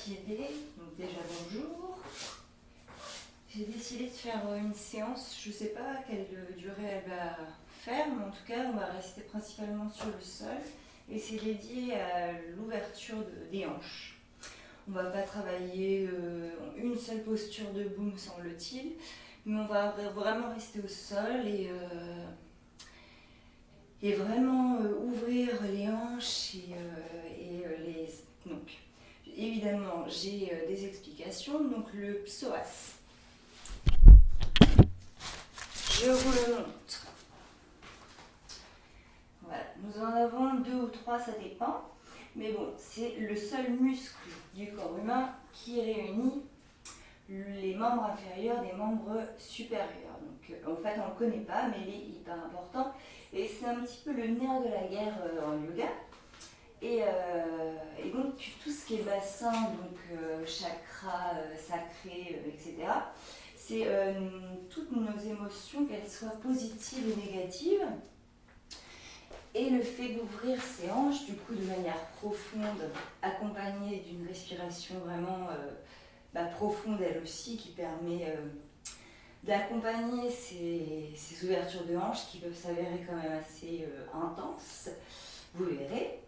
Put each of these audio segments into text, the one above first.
décidé, donc déjà bonjour, j'ai décidé de faire une séance, je ne sais pas quelle durée elle va faire, mais en tout cas on va rester principalement sur le sol et c'est dédié à l'ouverture des hanches. On ne va pas travailler une seule posture debout, me semble-t-il, mais on va vraiment rester au sol et vraiment ouvrir les hanches les... Donc, évidemment, j'ai des explications. Donc, le psoas. Je vous le montre. Voilà. Nous en avons 2 ou 3, ça dépend. Mais bon, c'est le seul muscle du corps humain qui réunit les membres inférieurs des membres supérieurs. Donc, en fait, on ne le connaît pas, mais il est hyper important. Et c'est un petit peu le nerf de la guerre en yoga. Et donc, tout ce qui est bassin, donc chakra, sacré, etc., c'est toutes nos émotions, qu'elles soient positives et négatives. Et le fait d'ouvrir ses hanches, du coup, de manière profonde, accompagnée d'une respiration vraiment profonde, elle aussi, qui permet d'accompagner ces ouvertures de hanches qui peuvent s'avérer quand même assez intenses. Vous verrez.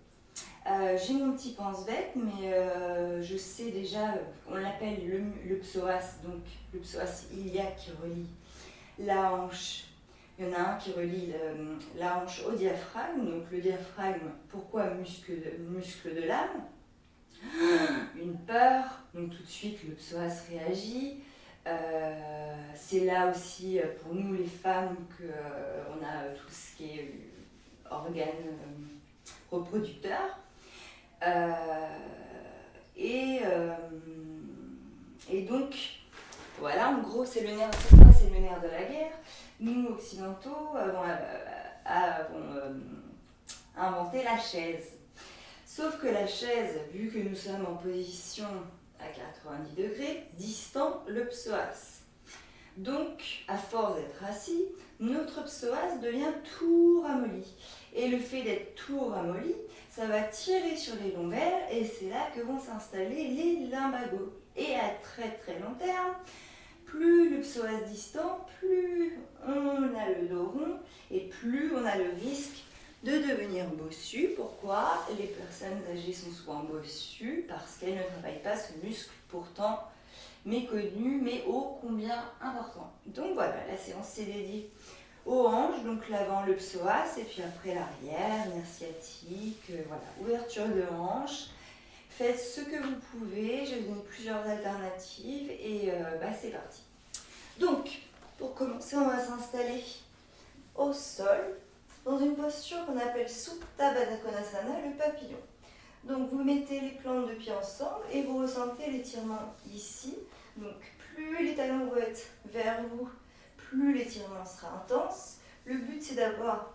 J'ai mon petit pense-bête, mais je sais déjà, on l'appelle le psoas, donc le psoas iliaque qui relie la hanche. Il y en a un qui relie la hanche au diaphragme, donc le diaphragme, pourquoi muscle de l'âme? Une peur, donc tout de suite le psoas réagit. C'est là aussi pour nous les femmes qu'on a tout ce qui est organes reproducteurs. Et donc, voilà, en gros, c'est le nerf de la guerre. Nous, occidentaux, avons inventé la chaise. Sauf que la chaise, vu que nous sommes en position à 90 degrés, distend le psoas. Donc, à force d'être assis, notre psoas devient tout ramolli. Et le fait d'être tout ramolli, ça va tirer sur les lombaires et c'est là que vont s'installer les lumbagos. Et à très très long terme, plus le psoas distant, plus on a le dos rond et plus on a le risque de devenir bossu. Pourquoi? Les personnes âgées sont souvent bossues parce qu'elles ne travaillent pas ce muscle pourtant méconnu, mais ô combien important. Donc voilà, la séance s'est dédiée aux hanches, donc l'avant le psoas, et puis après l'arrière, nerf sciatique, voilà, ouverture de hanches. Faites ce que vous pouvez, je vais vous donner plusieurs alternatives, et c'est parti. Donc, pour commencer, on va s'installer au sol, dans une posture qu'on appelle Supta Baddha Konasana, le papillon. Donc vous mettez les plantes de pieds ensemble et vous ressentez l'étirement ici. Donc plus les talons vont être vers vous, plus l'étirement sera intense. Le but c'est d'avoir,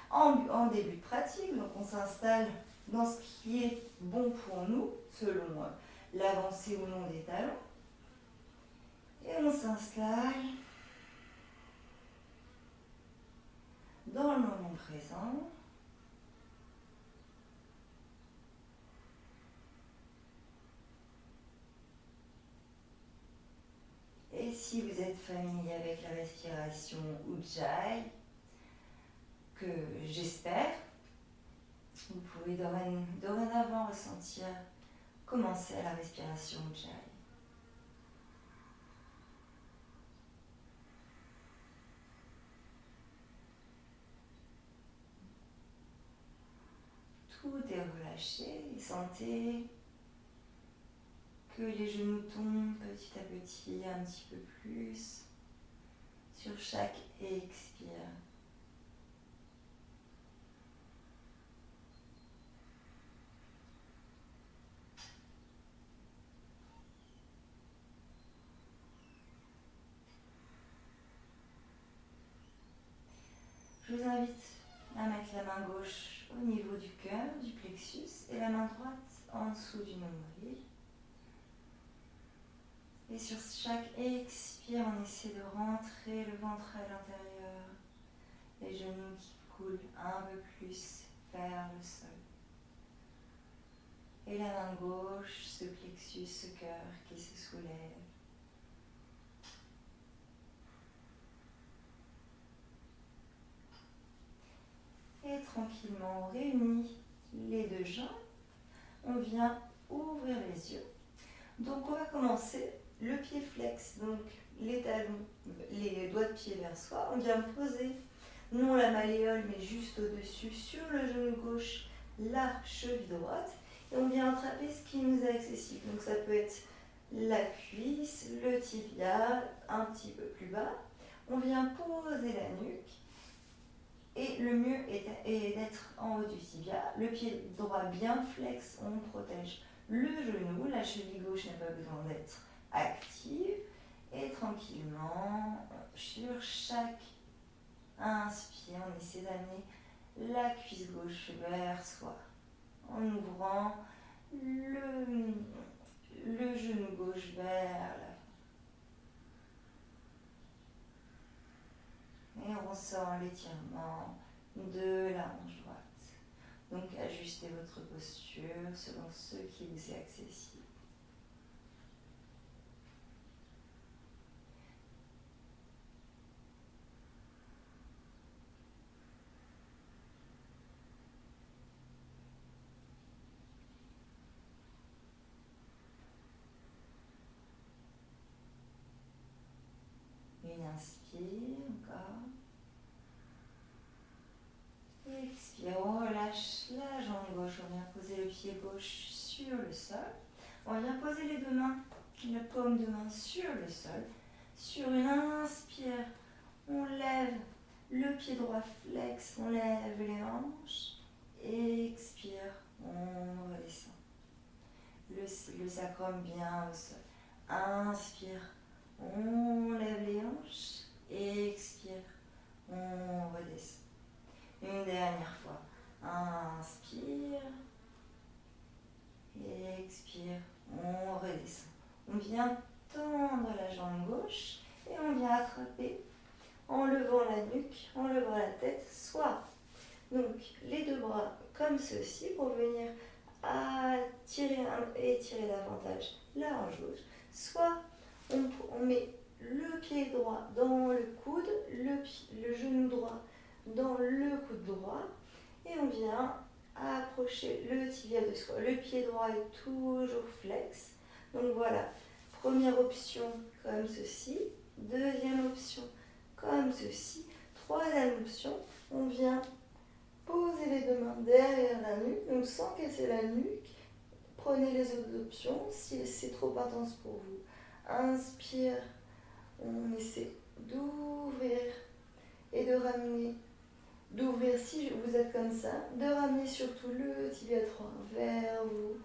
en début de pratique, donc on s'installe dans ce qui est bon pour nous, selon l'avancée ou non des talons. Et on s'installe dans le moment présent. Et si vous êtes familier avec la respiration Ujjayi, que j'espère, vous pouvez dorénavant ressentir commencer à la respiration Ujjayi. Tout est relâché et sentez que les genoux tombent petit à petit un petit peu plus sur chaque expire. Je vous invite à mettre la main gauche au niveau du cœur, du plexus, et la main droite en dessous du nombril. Et sur chaque expire, on essaie de rentrer le ventre à l'intérieur, les genoux qui coulent un peu plus vers le sol. Et la main gauche, ce plexus, ce cœur qui se soulève. Et tranquillement, on réunit les deux jambes. On vient ouvrir les yeux. Donc on va commencer le pied flex, donc les talons, les doigts de pied vers soi. On vient poser, non la malléole, mais juste au-dessus, sur le genou gauche, la cheville droite. Et on vient attraper ce qui nous est accessible. Donc ça peut être la cuisse, le tibia, un petit peu plus bas. On vient poser la nuque. Et le mieux est d'être en haut du tibia. Le pied droit bien flex, on protège le genou. La cheville gauche n'a pas besoin d'être active. Et tranquillement, sur chaque inspire, on essaie d'amener la cuisse gauche vers soi. En ouvrant le genou gauche vers l'avant. Et on ressent l'étirement de la hanche droite. Donc ajustez votre posture selon ce qui vous est accessible. Une inspire encore. Expire, on relâche la jambe gauche, on vient poser le pied gauche sur le sol. On vient poser les deux mains, la paume de main sur le sol. Sur une inspire, on lève le pied droit flex, on lève les hanches. Expire, on redescend. Le sacrum bien au sol. Inspire, on lève les hanches. Expire, on redescend. Une dernière fois. Inspire. Expire. On redescend. On vient tendre la jambe gauche et on vient attraper en levant la nuque, en levant la tête, soit donc les deux bras comme ceci pour venir étirer davantage la hanche gauche, soit on met le pied droit dans le coude, le genou droit dans le coude droit et on vient approcher le tibia de soi. Le pied droit est toujours flex. Donc voilà, première option comme ceci, deuxième option comme ceci, troisième option, on vient poser les deux mains derrière la nuque, donc sans casser la nuque. Prenez les autres options si c'est trop intense pour vous. Inspire, on essaie d'ouvrir et de ramener, d'ouvrir si vous êtes comme ça, de ramener surtout le tibia droit vers vous.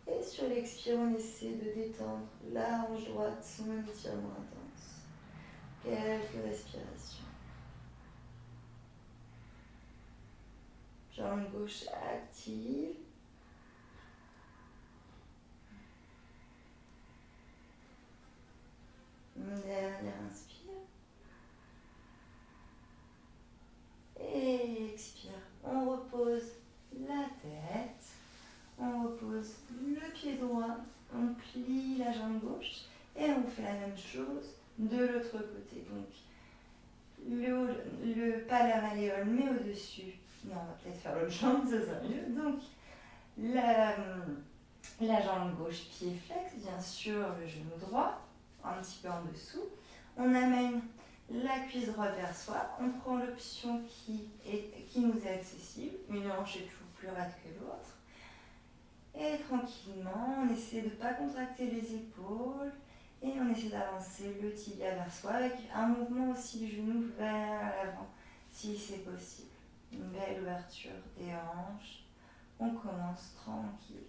Et sur l'expire, on essaie de détendre la hanche droite, son étirement intense. Quelques respirations. Jambe gauche active. Une dernière inspire. Et expire. On repose la tête. On repose le pied droit. On plie la jambe gauche. Et on fait la même chose de l'autre côté. Donc, pas la malléole, mais au-dessus. Non, on va peut-être faire l'autre jambe, ça sera mieux. Donc, la jambe gauche, pied flex, bien sûr, le genou droit, un petit peu en dessous. On amène la cuisse droite vers soi. On prend l'option qui nous est accessible. Une hanche est toujours plus raide que l'autre. Et tranquillement, on essaie de ne pas contracter les épaules. Et on essaie d'avancer le tibia vers soi avec un mouvement aussi du genou vers l'avant, si c'est possible. Une belle ouverture des hanches. On commence tranquille.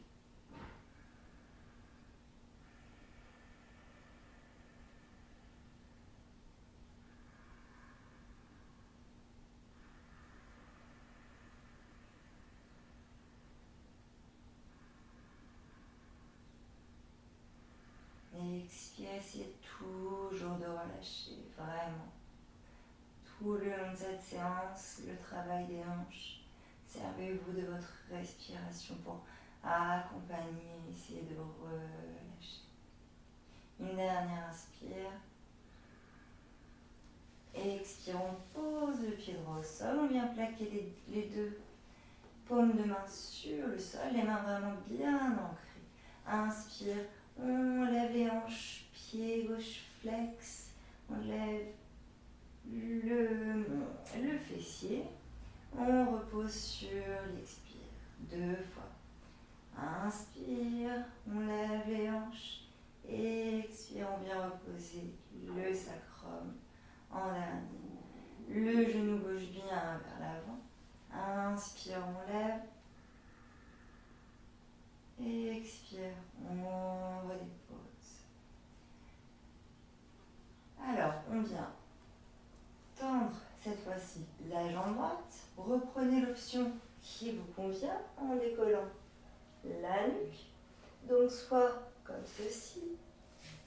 Et expirez, essayez toujours de relâcher, vraiment. Tout le long de cette séance, le travail des hanches. Servez-vous de votre respiration pour accompagner, essayez de relâcher. Une dernière inspire. Expire, on pose le pied droit au sol, on vient plaquer les deux paumes de main sur le sol, les mains vraiment bien ancrées. Inspire, on lève les hanches, pied gauche flex, on lève le fessier, on repose sur l'expire, 2 fois. Inspire, on lève les hanches, expire, on vient reposer le sacrum en dernier. Le genou gauche bien vers l'avant. Inspire, on lève. Expire, on redépose. Alors, on vient tendre cette fois-ci la jambe droite. Reprenez l'option qui vous convient en décollant la nuque. Donc, soit comme ceci,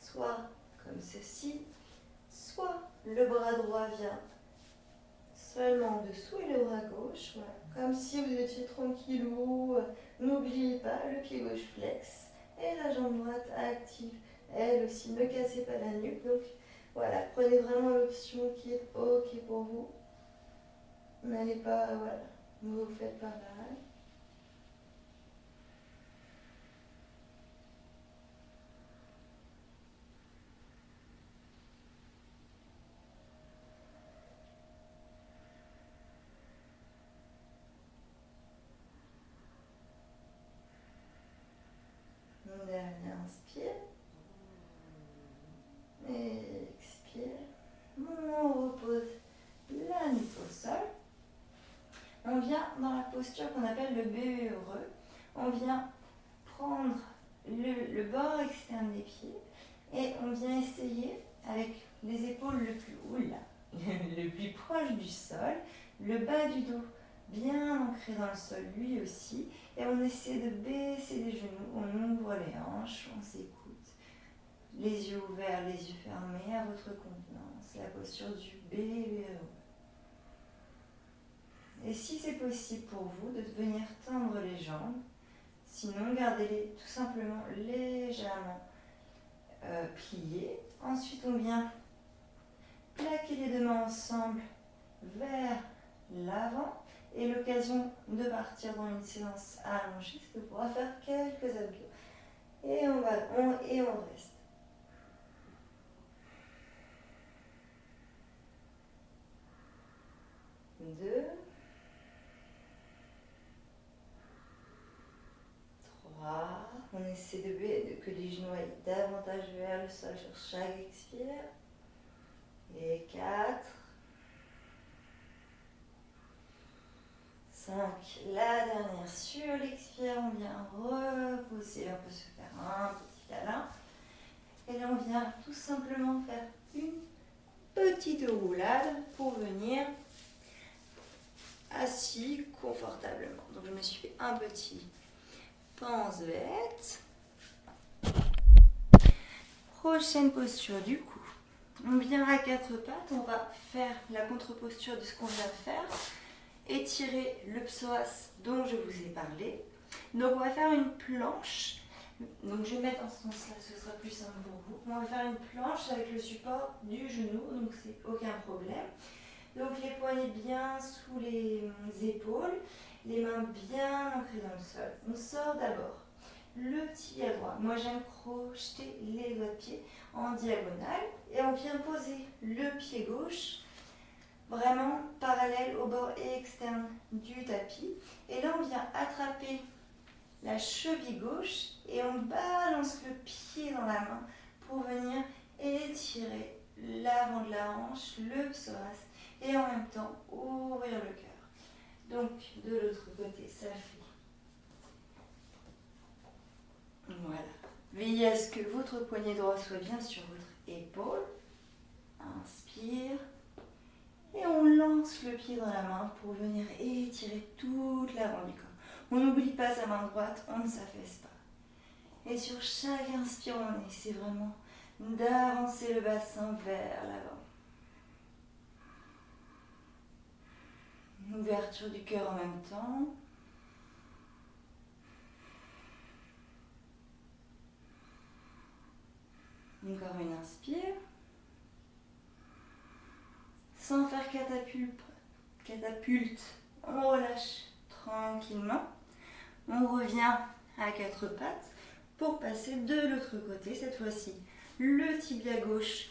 soit comme ceci, soit le bras droit vient seulement en dessous et le bras gauche, voilà. Comme si vous étiez tranquillou. N'oubliez pas le pied gauche flex et la jambe droite active. Elle aussi, ne cassez pas la nuque. Donc voilà, prenez vraiment l'option qui est OK pour vous. N'allez pas, voilà, ne vous faites pas mal. Une dernière inspire. Et expire. On repose la nuque au sol. On vient dans la posture qu'on appelle le bébé heureux. On vient prendre le bord externe des pieds et on vient essayer avec les épaules le plus proche du sol, le bas du dos bien ancré dans le sol lui aussi, et on essaie de baisser les genoux, on ouvre les hanches, on s'écoute, les yeux ouverts, les yeux fermés à votre convenance, la posture du bébé heureux. Et si c'est possible pour vous de venir tendre les jambes, sinon gardez-les tout simplement légèrement pliées. Ensuite on vient plaquer les deux mains ensemble vers l'avant et l'occasion de partir dans une séance allongée, c'est qu'on pourra faire quelques abdos. Et on reste. 2, 3. On essaie que les genoux aillent davantage vers le sol sur chaque expire. Et 4. 5. La dernière sur l'expire, on vient reposer, on peut se faire un petit câlin. Et là, on vient tout simplement faire une petite roulade pour venir assis confortablement. Donc, je me suis fait un petit pense-bête. Prochaine posture du cou. On vient à 4 pattes, on va faire la contre-posture de ce qu'on vient de faire. Étirer le psoas dont je vous ai parlé. Donc on va faire une planche. Donc je vais mettre en ce sens-là, ce sera plus simple pour vous. On va faire une planche avec le support du genou, donc c'est aucun problème. Donc les poignets bien sous les épaules, les mains bien ancrées dans le sol. On sort d'abord le pied à droite. Moi j'aime crocheter les doigts de pied en diagonale et on vient poser le pied gauche vraiment parallèle au bord externe du tapis. Et là, on vient attraper la cheville gauche et on balance le pied dans la main pour venir étirer l'avant de la hanche, le psoas, et en même temps ouvrir le cœur. Donc, de l'autre côté, ça fait. Voilà. Veillez à ce que votre poignet droit soit bien sur votre épaule. Inspire. Et on lance le pied dans la main pour venir étirer toute l'avant du corps. On n'oublie pas sa main droite, on ne s'affaisse pas. Et sur chaque inspire, on essaie vraiment d'avancer le bassin vers l'avant. Une ouverture du cœur en même temps. Encore une inspire. Sans faire catapulte, on relâche tranquillement. On revient à quatre pattes pour passer de l'autre côté. Cette fois-ci, le tibia gauche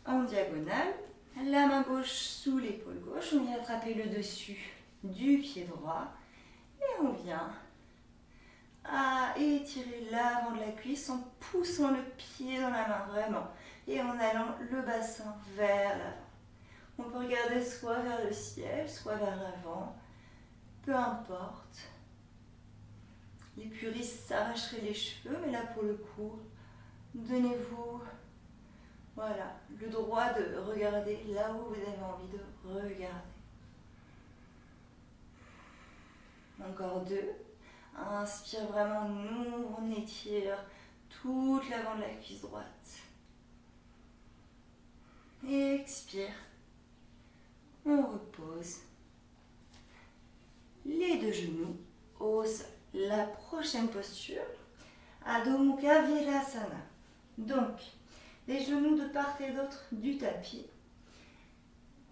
en diagonale, la main gauche sous l'épaule gauche. On vient attraper le dessus du pied droit et on vient à étirer l'avant de la cuisse en poussant le pied dans la main vraiment et en allant le bassin vers l'avant. On peut regarder soit vers le ciel, soit vers l'avant, peu importe. Les puristes s'arracheraient les cheveux, mais là pour le coup, donnez-vous voilà, le droit de regarder là où vous avez envie de regarder. Encore deux. Inspire vraiment, nous on étire toute l'avant de la cuisse droite. Expire. On repose les deux genoux au sol. La prochaine posture, Adho Mukha Virasana. Donc, les genoux de part et d'autre du tapis.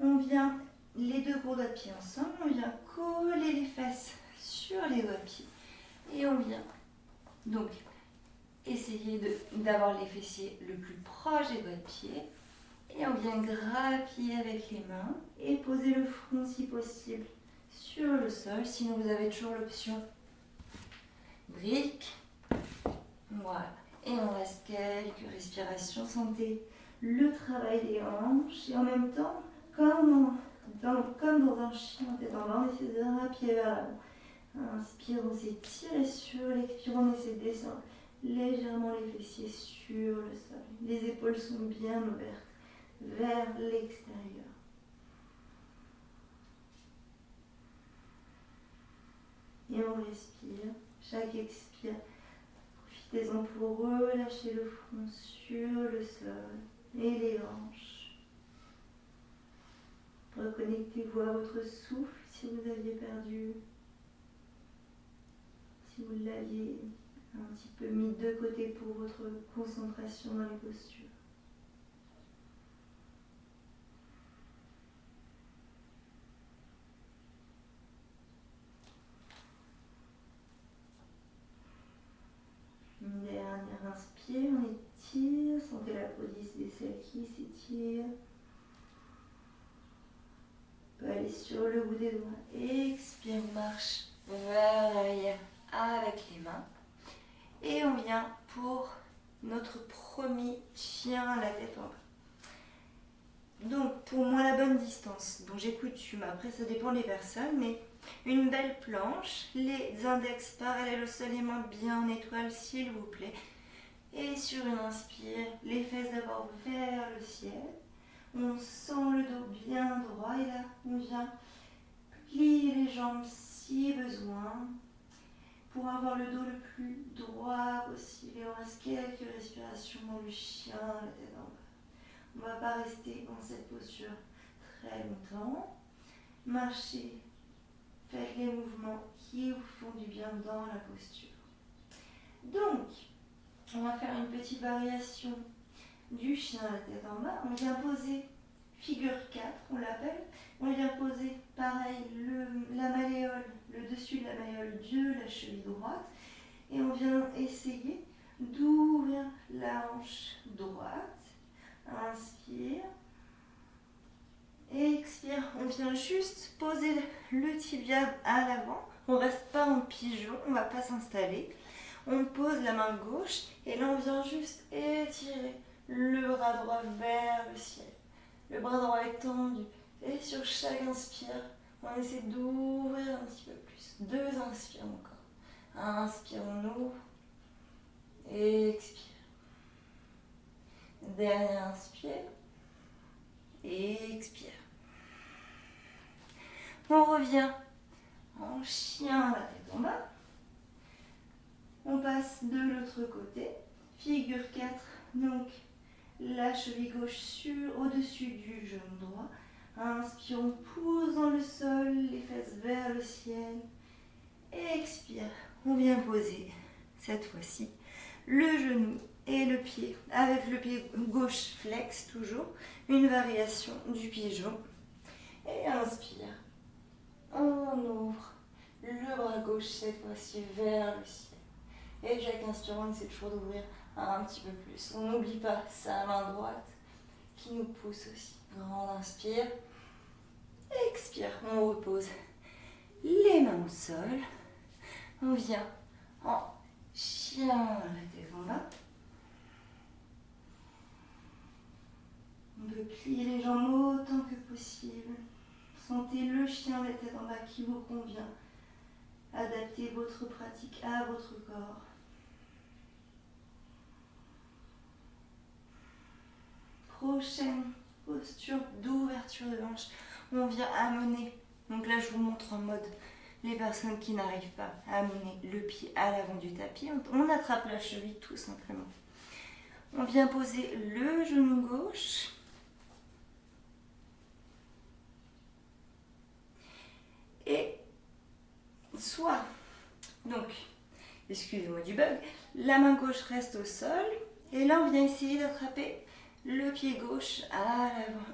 On vient, les deux gros doigts de pied ensemble, on vient coller les fesses sur les doigts de pied. Et on vient donc essayer d'avoir les fessiers le plus proche des doigts de pied. Et on vient grappiller avec les mains et poser le front si possible sur le sol. Sinon vous avez toujours l'option brique. Voilà. Et on reste quelques respirations. Sentez le travail des hanches. Et en même temps, comme dans un chien tête en bas, on essaie de grappiller vers l'avant. Inspire, on s'étire sur l'expire, on essaie de descendre légèrement les fessiers sur le sol. Les épaules sont bien ouvertes vers l'extérieur. Et on respire. Chaque expire, profitez-en pour relâcher le front sur le sol et les hanches. Reconnectez-vous à votre souffle si vous aviez perdu, si vous l'aviez un petit peu mis de côté pour votre concentration dans les postures. Une dernière inspire, on étire, sentez la peau des aisselles qui s'étire. On peut aller sur le bout des doigts. Expire, marche vers l'arrière avec les mains. Et on vient pour notre premier chien à la tête en bas. Donc pour moi la bonne distance dont j'ai coutume, après ça dépend des personnes, mais une belle planche, les index parallèles au sol, les mains bien en étoile s'il vous plaît. Et sur une inspire, les fesses d'abord vers le ciel. On sent le dos bien droit et là on vient plier les jambes si besoin pour avoir le dos le plus droit possible. Et on reste quelques respirations dans le chien, la tête en bas. On ne va pas rester dans cette posture très longtemps. Marchez. Faites les mouvements qui vous font du bien dans la posture. Donc, on va faire une petite variation du chien à la tête en bas. On vient poser figure 4, on l'appelle. On vient poser pareil la malléole, le dessus de la malléole de la cheville droite. Et on vient essayer d'ouvrir la hanche droite. Inspire. Expire, on vient juste poser le tibia à l'avant. On ne reste pas en pigeon, on ne va pas s'installer. On pose la main gauche et là on vient juste étirer le bras droit vers le ciel. Le bras droit est tendu. Et sur chaque inspire, on essaie d'ouvrir un petit peu plus. Deux inspires encore. Inspire, on ouvre. Expire. Dernière inspire. Expire. On revient en chien, la tête en bas. On passe de l'autre côté. Figure 4, donc la cheville gauche au-dessus du genou droit. Inspire, on pousse dans le sol, les fesses vers le ciel. Expire, on vient poser cette fois-ci le genou Et le pied, avec le pied gauche flex toujours, une variation du pigeon. Et inspire. On ouvre le bras gauche cette fois-ci vers le ciel. Et chaque inspirant, on essaie toujours d'ouvrir un petit peu plus. On n'oublie pas sa main droite qui nous pousse aussi. Grande inspire. Expire. On repose les mains au sol. On vient en chien la tête en bas. On peut plier les jambes autant que possible. Sentez le chien la tête en bas qui vous convient. Adaptez votre pratique à votre corps. Prochaine posture d'ouverture de hanche. On vient amener. Donc là, je vous montre en mode les personnes qui n'arrivent pas à amener le pied à l'avant du tapis. On attrape la cheville tout simplement. On vient poser le genou gauche. Et soit, donc, excusez-moi du bug, la main gauche reste au sol. Et là, on vient essayer d'attraper le pied gauche à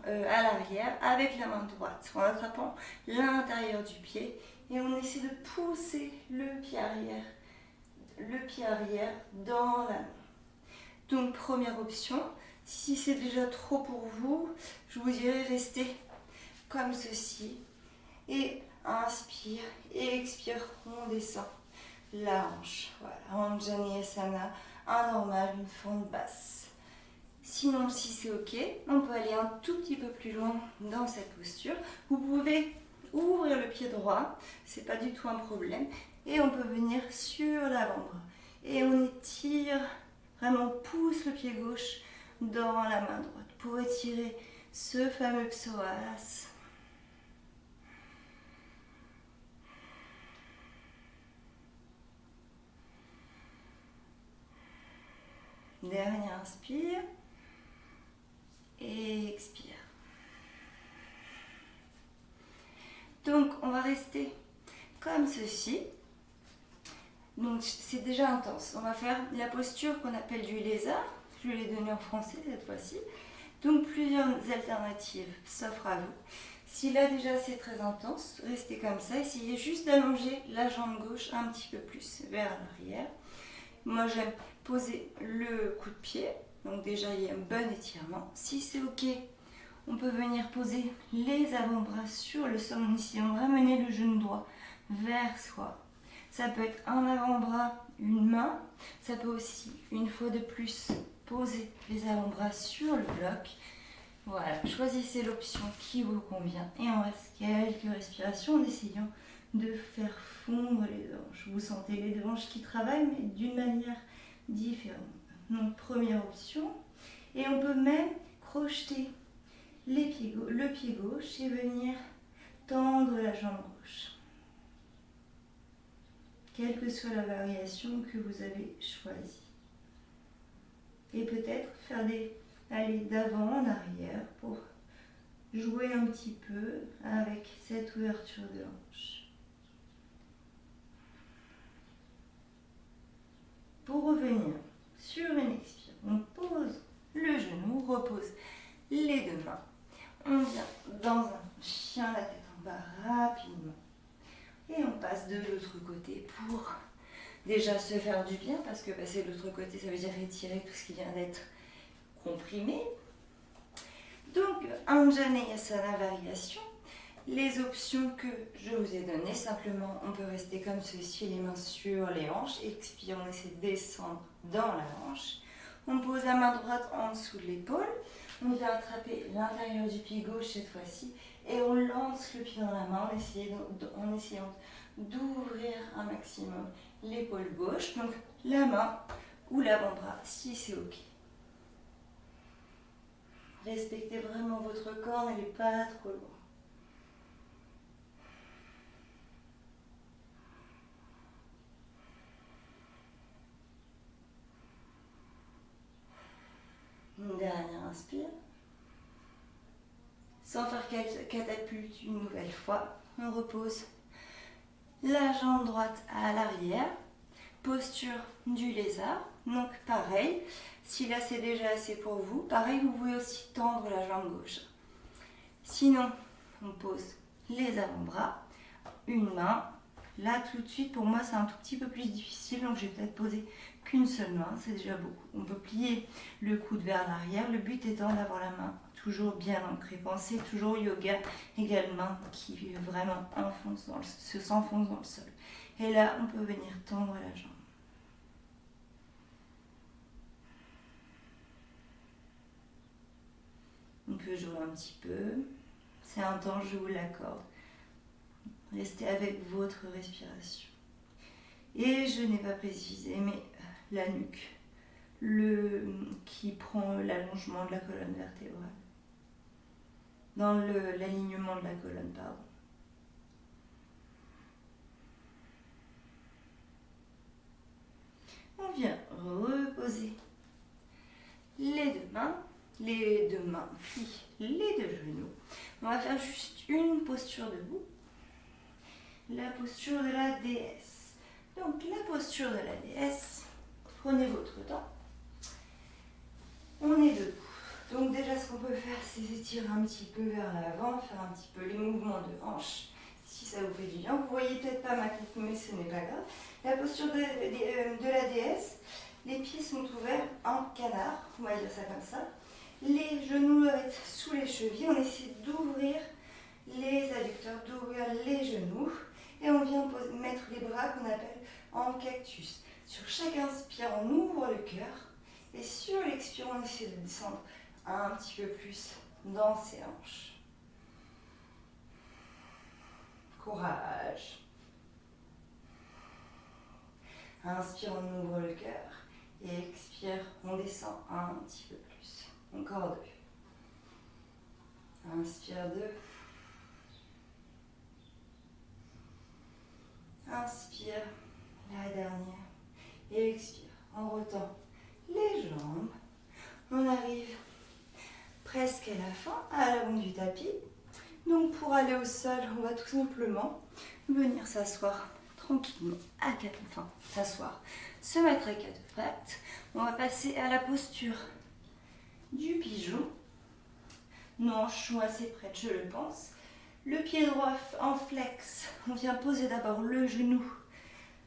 l'arrière avec la main droite en attrapant l'intérieur du pied. Et on essaie de pousser le pied arrière dans la main. Donc, première option. Si c'est déjà trop pour vous, je vous dirais rester comme ceci. Et inspire et expire, on descend la hanche. Voilà, Anjaneyasana, un normal, une fente basse. Sinon, si c'est ok, on peut aller un tout petit peu plus loin dans cette posture. Vous pouvez ouvrir le pied droit, c'est pas du tout un problème. Et on peut venir sur l'avant-bras. Et on étire, vraiment pousse le pied gauche dans la main droite pour étirer ce fameux psoas. Dernier inspire et expire. Donc on va rester comme ceci. Donc c'est déjà intense. On va faire la posture qu'on appelle du lézard. Je l'ai donnée en français cette fois-ci. Donc plusieurs alternatives s'offrent à vous. Si là déjà c'est très intense, restez comme ça. Essayez juste d'allonger la jambe gauche un petit peu plus vers l'arrière. Moi j'aime poser le coup de pied. Donc déjà il y a un bon étirement. Si c'est ok, on peut venir poser les avant-bras sur le sol en essayant de ramener le genou droit vers soi. Ça peut être un avant-bras, une main. Ça peut aussi, une fois de plus, poser les avant-bras sur le bloc. Voilà, choisissez l'option qui vous convient. Et on reste quelques respirations en essayant de faire fondre les hanches. Vous sentez les deux hanches qui travaillent, mais d'une manière différente. Donc, première option. Et on peut même crocheter le pied gauche et venir tendre la jambe gauche. Quelle que soit la variation que vous avez choisie. Et peut-être faire aller d'avant en arrière pour jouer un petit peu avec cette ouverture de hanche. Pour revenir sur une expire, on pose le genou, repose les deux mains. On vient dans un chien la tête en bas rapidement. Et on passe de l'autre côté pour déjà se faire du bien, parce que passer de l'autre côté, ça veut dire étirer tout ce qui vient d'être comprimé. Donc, Anjaneyasana variation. Les options que je vous ai données, simplement, on peut rester comme ceci, les mains sur les hanches. Expire, on essaie de descendre dans la hanche. On pose la main droite en dessous de l'épaule. On vient attraper l'intérieur du pied gauche cette fois-ci. Et on lance le pied dans la main en essayant d'ouvrir un maximum l'épaule gauche. Donc, la main ou l'avant-bras, si c'est ok. Respectez vraiment votre corps, n'allez pas trop loin. Une dernière inspire. Sans faire catapulte une nouvelle fois, on repose la jambe droite à l'arrière. posture du lézard. Donc pareil, si là c'est déjà assez pour vous, pareil vous pouvez aussi tendre la jambe gauche. Sinon, on pose les avant-bras, une main. Là tout de suite pour moi c'est un tout petit peu plus difficile, donc je vais peut-être poser qu'une seule main, c'est déjà beaucoup. On peut plier le coude vers l'arrière, le but étant d'avoir la main toujours bien ancrée. Pensez toujours au yoga également qui vraiment s'enfonce dans le sol. Et là on peut venir tendre la jambe. On peut jouer un petit peu, c'est un temps, je vous l'accorde. Restez avec votre respiration. Et je n'ai pas précisé, mais la nuque, qui prend l'allongement de la colonne vertébrale. Dans l'alignement de la colonne, pardon. On vient reposer les deux mains, puis les deux genoux. On va faire juste une posture debout. La posture de la déesse. Donc la posture de la déesse, prenez votre temps. On est debout. Donc déjà ce qu'on peut faire c'est s'étirer un petit peu vers l'avant, faire un petit peu les mouvements de hanche. Si ça vous fait du bien, vous voyez peut-être pas ma tête mais ce n'est pas grave. La posture de la déesse, les pieds sont ouverts en canard, on va dire ça comme ça. Les genoux doivent être sous les chevilles, on essaie d'ouvrir les adducteurs, d'ouvrir les genoux. Et on vient mettre les bras qu'on appelle en cactus. Sur chaque inspire, on ouvre le cœur. Et sur l'expire, on essaie de descendre un petit peu plus dans ses hanches. Courage. Inspire, on ouvre le cœur. Et expire, on descend un petit peu plus. Encore deux. Inspire, deux. Inspire, la dernière. Et expire. On retend les jambes. On arrive presque à la fin, à l'avant du tapis. Donc pour aller au sol, on va tout simplement venir s'asseoir tranquillement à quatre, s'asseoir, se mettre à quatre pattes. On va passer à la posture du pigeon. Nos hanches sont assez prêtes, je le pense. Le pied droit en flex, on vient poser d'abord le genou,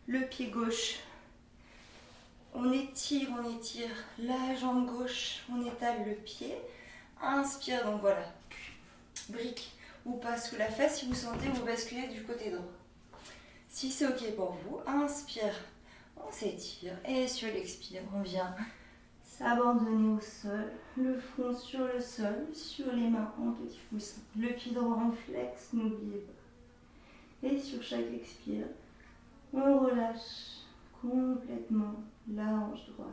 le pied gauche. On étire la jambe gauche, on étale le pied. Inspire, donc voilà, brique ou pas sous la fesse. Si vous sentez, vous basculez du côté droit. Si c'est ok pour vous, inspire, on s'étire. Et sur l'expire, on vient s'abandonner au sol, le front sur le sol, sur les mains en petit coussin. Le pied droit en flex, n'oubliez pas. Et sur chaque expire, on relâche complètement la hanche droite.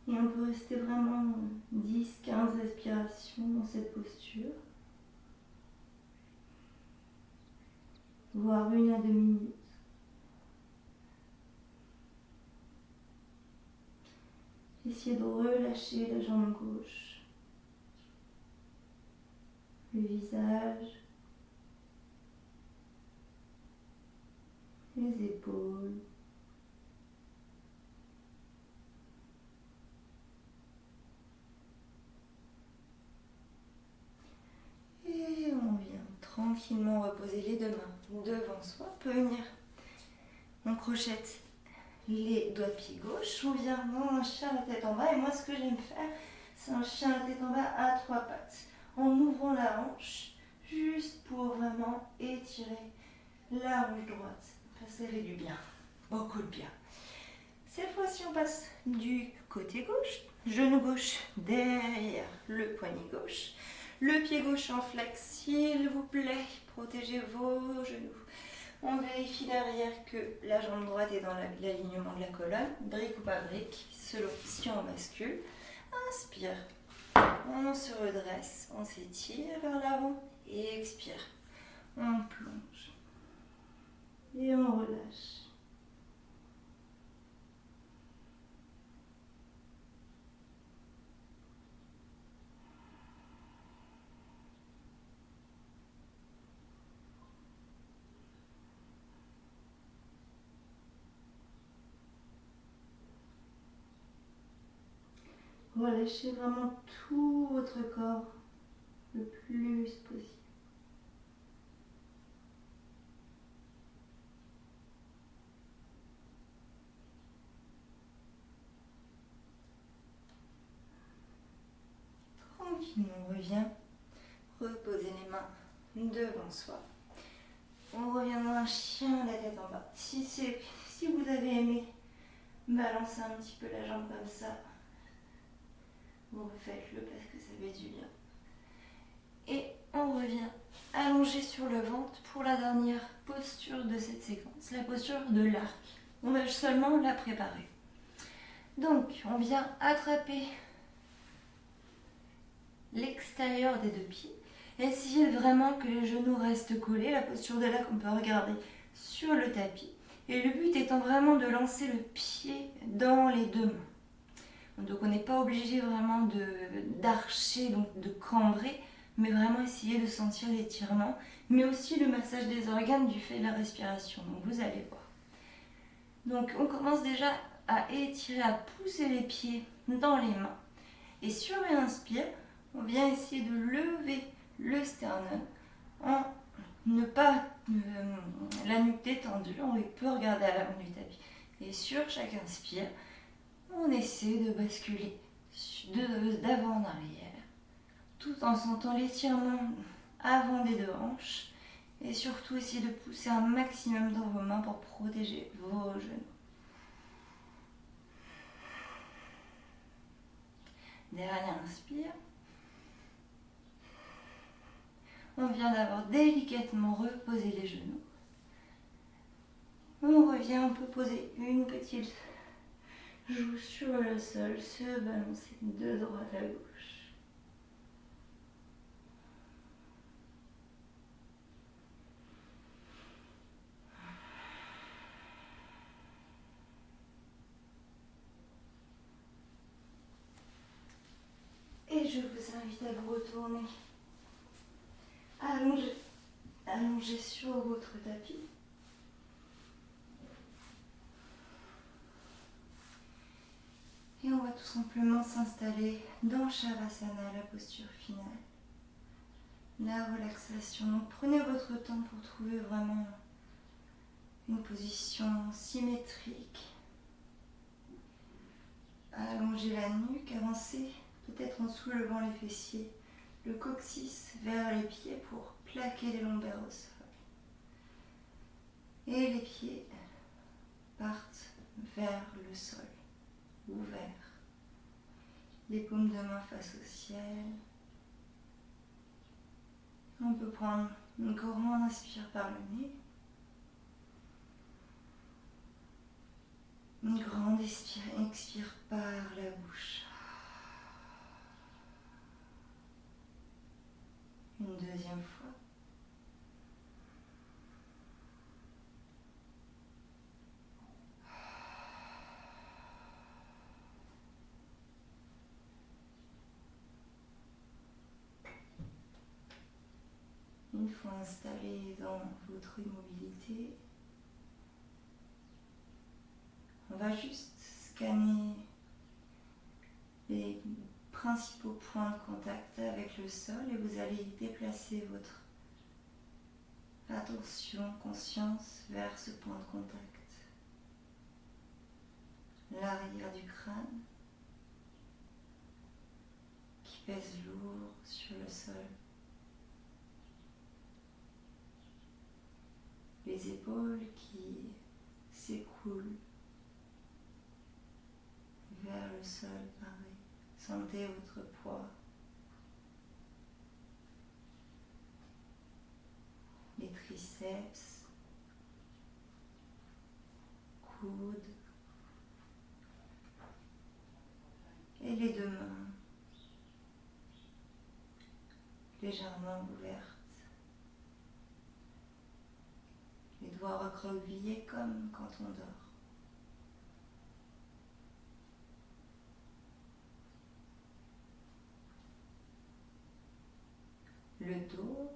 Et on peut rester vraiment 10-15 respirations dans cette posture. Voire 1 à 2 minutes. Essayez de relâcher la jambe gauche, le visage, les épaules. Et on vient tranquillement reposer les deux mains devant soi. On peut venir, on crochette les doigts de pied gauche, on vient dans un chien à la tête en bas. Et moi, ce que j'aime faire, c'est un chien à la tête en bas à 3 pattes. En ouvrant la hanche, juste pour vraiment étirer la hanche droite. Ça fait du bien, beaucoup de bien. Cette fois-ci, on passe du côté gauche, genou gauche derrière le poignet gauche. Le pied gauche en flex, s'il vous plaît, protégez vos genoux. On vérifie derrière que la jambe droite est dans l'alignement de la colonne, brique ou pas brique, selon si on bascule. Inspire, on se redresse, on s'étire vers l'avant et expire. On plonge et on relâche. Relâchez vraiment tout votre corps le plus possible. Tranquillement, on revient. Reposez les mains devant soi. On revient dans un chien, la tête en bas. Si vous avez aimé, balancez un petit peu la jambe comme ça. Vous refaites-le parce que ça fait du bien. Et on revient allongé sur le ventre pour la dernière posture de cette séquence, la posture de l'arc. On va seulement la préparer. Donc, on vient attraper l'extérieur des deux pieds. Essayez vraiment que les genoux restent collés. La posture de l'arc, on peut regarder sur le tapis. Et le but étant vraiment de lancer le pied dans les deux mains. Donc, on n'est pas obligé vraiment d'archer, donc de cambrer, mais vraiment essayer de sentir l'étirement, mais aussi le massage des organes du fait de la respiration. Donc, vous allez voir. Donc, on commence déjà à étirer, à pousser les pieds dans les mains. Et sur une inspire, on vient essayer de lever le sternum en ne pas la nuque détendue. On peut regarder à l'avant du tapis. Et sur chaque inspire, on essaie de basculer d'avant en arrière, tout en sentant l'étirement avant des deux hanches. Et surtout, essayer de pousser un maximum dans vos mains pour protéger vos genoux. Dernière inspire. On vient d'avoir délicatement reposé les genoux. On revient, on peut poser une petite joue sur le sol, se balancer de droite à gauche. Et je vous invite à vous retourner allongé sur votre tapis. Et on va tout simplement s'installer dans Shavasana, la posture finale. La relaxation. Donc prenez votre temps pour trouver vraiment une position symétrique. Allongez la nuque, avancez peut-être en soulevant les fessiers, le coccyx vers les pieds pour plaquer les lombaires au sol. Et les pieds partent vers le sol, ouverts. Les paumes de main face au ciel. On peut prendre une grande inspire par le nez. Une grande expire par la bouche. Une deuxième fois. Une fois installé dans votre immobilité, on va juste scanner les principaux points de contact avec le sol et vous allez déplacer votre attention, conscience vers ce point de contact. L'arrière du crâne qui pèse lourd sur le sol. Les épaules qui s'écroulent vers le sol, pareil. Sentez votre poids. Les triceps, coudes et les deux mains légèrement ouvertes. Les doigts recroquevillés comme quand on dort. Le dos,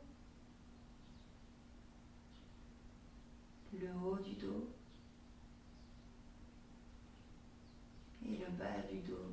le haut du dos et le bas du dos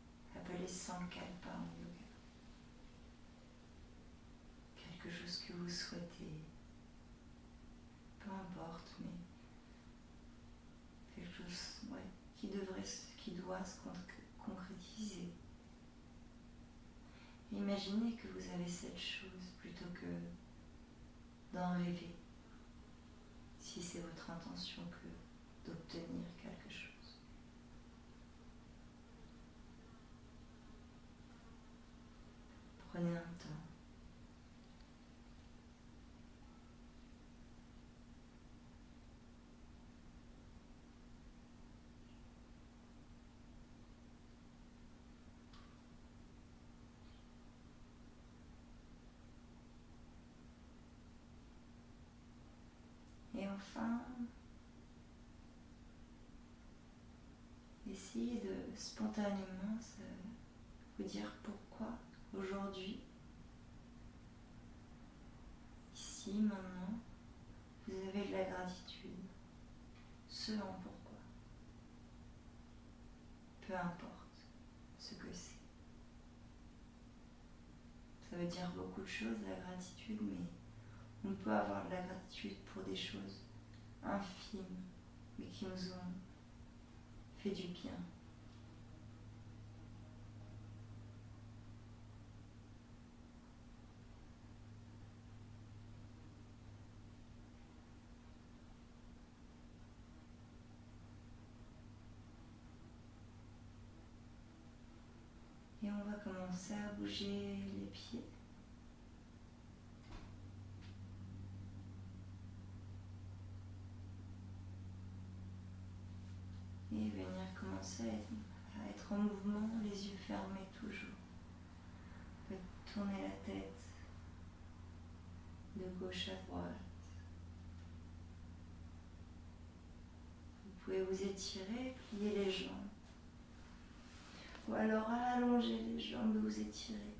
appelez Sankalpa en yoga. Quelque chose que vous souhaitez, peu importe, mais quelque chose qui doit se concrétiser. Imaginez que vous avez cette chose plutôt que d'en rêver, si c'est votre intention que d'obtenir quelque chose. Prenez un temps. Et enfin, essayez de spontanément vous dire pourquoi aujourd'hui, ici, maintenant, vous avez de la gratitude. Ce en pourquoi. Peu importe ce que c'est. Ça veut dire beaucoup de choses, la gratitude, mais on peut avoir de la gratitude pour des choses infimes, mais qui nous ont fait du bien. Et on va commencer à bouger les pieds. Et venir commencer à être en mouvement, les yeux fermés toujours. Vous pouvez tourner la tête de gauche à droite. Vous pouvez vous étirer, plier les jambes. Ou alors allonger les jambes, vous étirer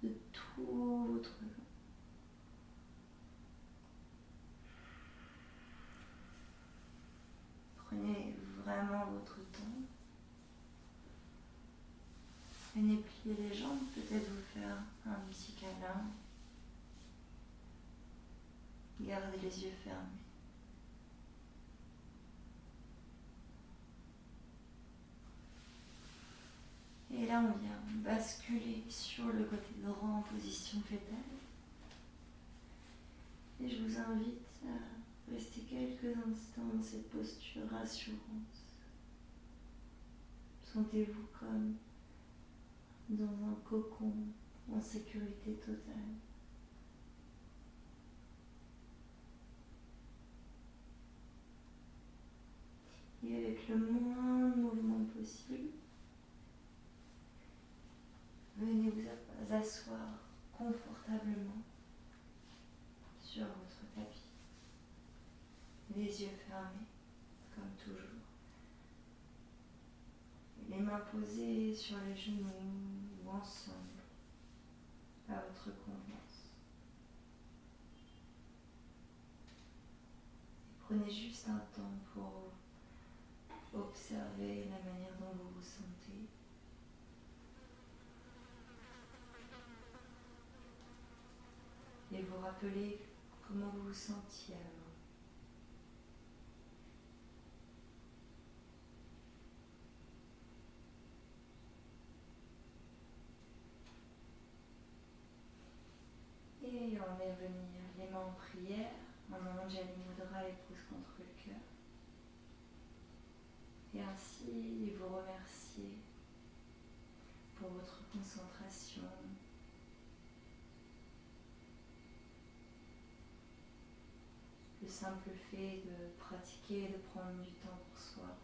de tout votre long. Prenez vraiment votre temps. Venez plier les jambes, peut-être vous faire un petit câlin. Gardez les yeux fermés. Et là, on vient basculer sur le côté droit en position fétale. Et je vous invite à rester quelques instants dans cette posture rassurante. Sentez-vous comme dans un cocon en sécurité totale. Et avec le moins de mouvement possible, venez vous asseoir confortablement sur votre tapis. Les yeux fermés, comme toujours. Et les mains posées sur les genoux ou ensemble, à votre convenance. Et prenez juste un temps pour observer la manière dont vous vous sentez. Et vous rappelez comment vous vous sentiez avant. Et on met venir les mains en prière, en Anjali Mudra, les pouces contre le cœur. Et ainsi vous remercier pour votre concentration. Le simple fait de pratiquer, de prendre du temps pour soi.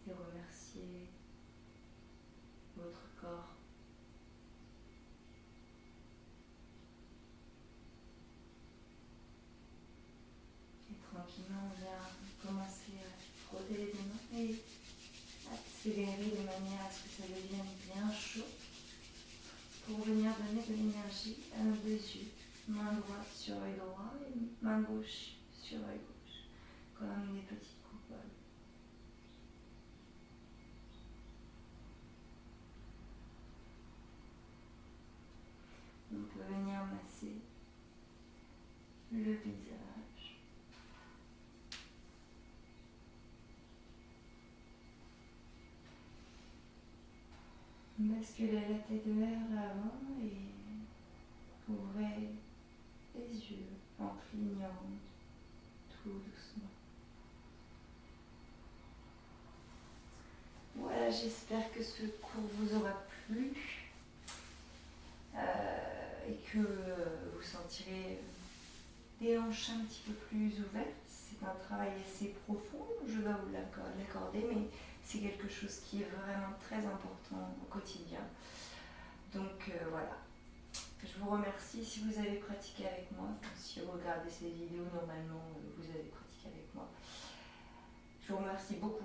Et remercier votre corps. Et tranquillement, on vient commencer à frotter les mains et accélérer de manière à ce que ça devienne bien chaud pour venir donner de l'énergie à nos deux yeux. Main droite sur l'œil droit et main gauche sur l'œil gauche, comme des petites coupoles. Basculez la tête vers l'avant et ouvrez les yeux en clignant tout doucement. Voilà, j'espère que ce cours vous aura plu et que vous sentirez des hanches un petit peu plus ouvertes. C'est un travail assez profond, je dois vous l'accorder, mais c'est quelque chose qui est vraiment très important au quotidien. Donc voilà, je vous remercie si vous avez pratiqué avec moi. Si vous regardez ces vidéos, normalement, vous avez pratiqué avec moi. Je vous remercie beaucoup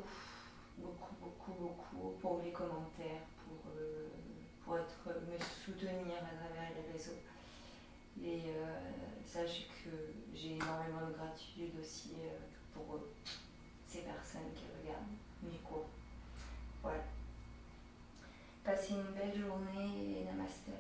pour les commentaires, pour me soutenir à travers les réseaux. Et sachez que j'ai énormément de gratitude aussi pour ces personnes qui regardent mes cours. Voilà. Passez une belle journée et namasté.